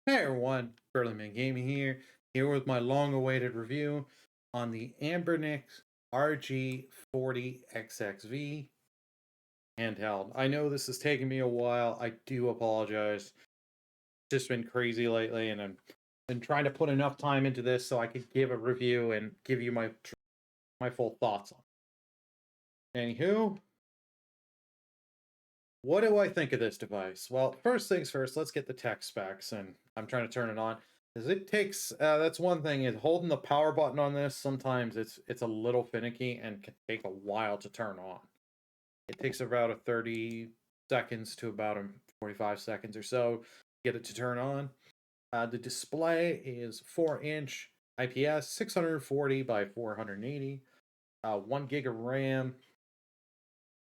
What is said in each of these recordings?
Hey everyone, Burly Gaming here with my long-awaited review on the Anbernic RG40XXV handheld. I know this is taking me a while. I do apologize. It's just been crazy lately, and I'm been trying to put enough time into this so I could give a review and give you my full thoughts on it. Anywho, what do I think of this device? Well, first things first, let's get the tech specs, and I'm trying to turn it on. Because it takes, that's one thing, is holding the power button on this, sometimes it's a little finicky and can take a while to turn on. It takes about a 30 seconds to about a 45 seconds or so to get it to turn on. The display is 4-inch IPS, 640 by 480, 1 gig of RAM,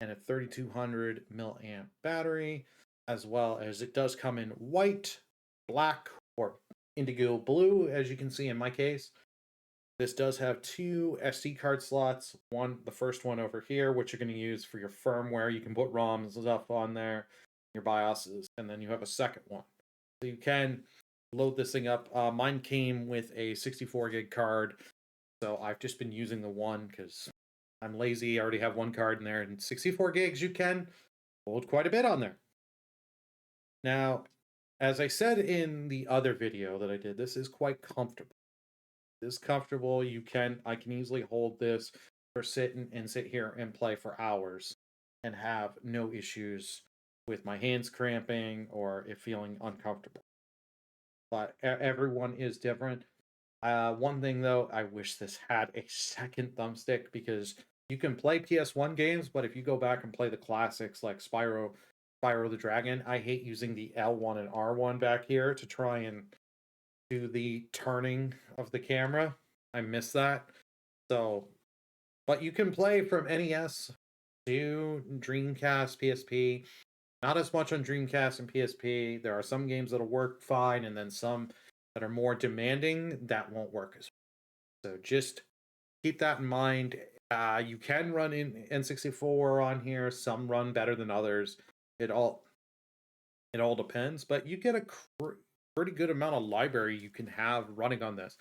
and a 3200 milliamp battery, as well as it does come in white, black, or indigo blue, as you can see in my case. This does have two SD card slots. The first one over here, which you're going to use for your firmware. You can put ROMs and stuff on there, your BIOSes, and then you have a second one. So you can load this thing up. Mine came with a 64 gig card, so I've just been using the one because I'm lazy. I already have one card in there, and 64 gigs, you can hold quite a bit on there. Now, as I said in the other video that I did, this is quite comfortable. This is comfortable. I can easily hold this for and sit here and play for hours and have no issues with my hands cramping or it feeling uncomfortable. But everyone is different. One thing though, I wish this had a second thumbstick because you can play PS1 games, but if you go back and play the classics like Spyro the Dragon, I hate using the L1 and R1 back here to try and do the turning of the camera. I miss that. So, but you can play from NES to Dreamcast, PSP. Not as much on Dreamcast and PSP. There are some games that'll work fine, and then some that are more demanding that won't work as well. So just keep that in mind. You can run in N64 on here. Some run better than others. It all depends, but you get a pretty good amount of library you can have running on this.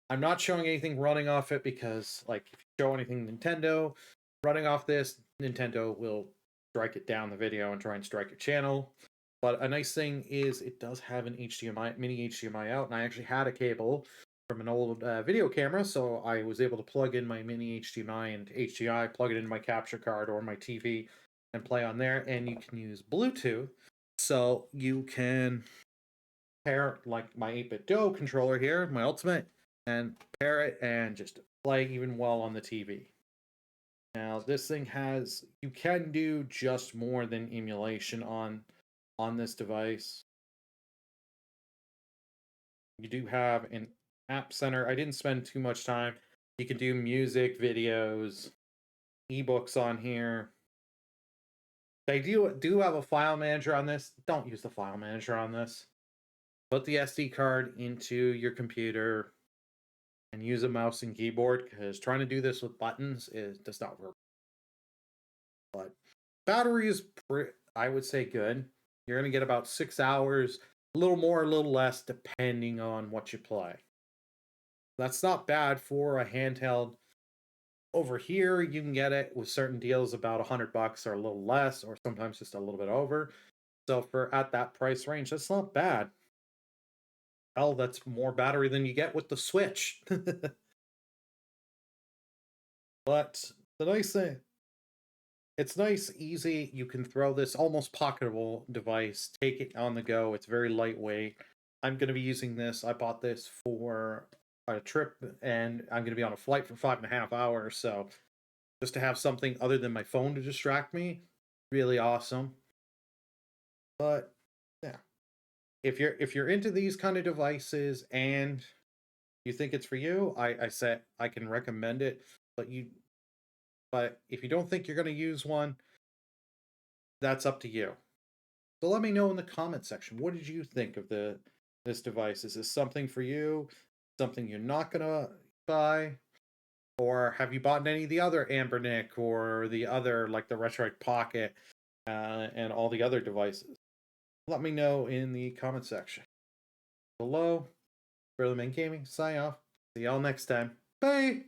I'm not showing anything running off it because, like, if you show anything Nintendo running off this, Nintendo will strike it down the video and try and strike your channel. But a nice thing is it does have an HDMI, mini HDMI out, and I actually had a cable from an old video camera, so I was able to plug in my mini HDMI and HDI, plug it into my capture card or my TV, and play on there. And you can use Bluetooth, so you can pair like my 8-bit Do controller here, my Ultimate, and pair it and just play even well on the TV. Now this thing you can do just more than emulation on this device. You do have an app center. I didn't spend too much time. You can do music, videos, ebooks on here. They do have a file manager on this. Don't use the file manager on this. Put the SD card into your computer and use a mouse and keyboard because trying to do this with buttons does not work. But battery is, I would say, good. You're going to get about 6 hours, a little more, a little less, depending on what you play. That's not bad for a handheld. Over here, you can get it with certain deals about $100 or a little less, or sometimes just a little bit over. So for at that price range, that's not bad. Hell, that's more battery than you get with the Switch. But the nice thing, it's nice, easy. You can throw this almost pocketable device, take it on the go. It's very lightweight. I'm going to be using this. I bought this for a trip, and I'm going to be on a flight for 5.5 hours. So just to have something other than my phone to distract me, really awesome. But yeah, if you're into these kind of devices and you think it's for you, I said I can recommend it. But if you don't think you're going to use one, that's up to you. So let me know in the comment section. What did you think of this device? Is this something for you? Something you're not going to buy? Or have you bought any of the other Anbernic or the other, like the Retroid Pocket and all the other devices? Let me know in the comment section. below. Burly Gaming, sign off. See y'all next time. Bye!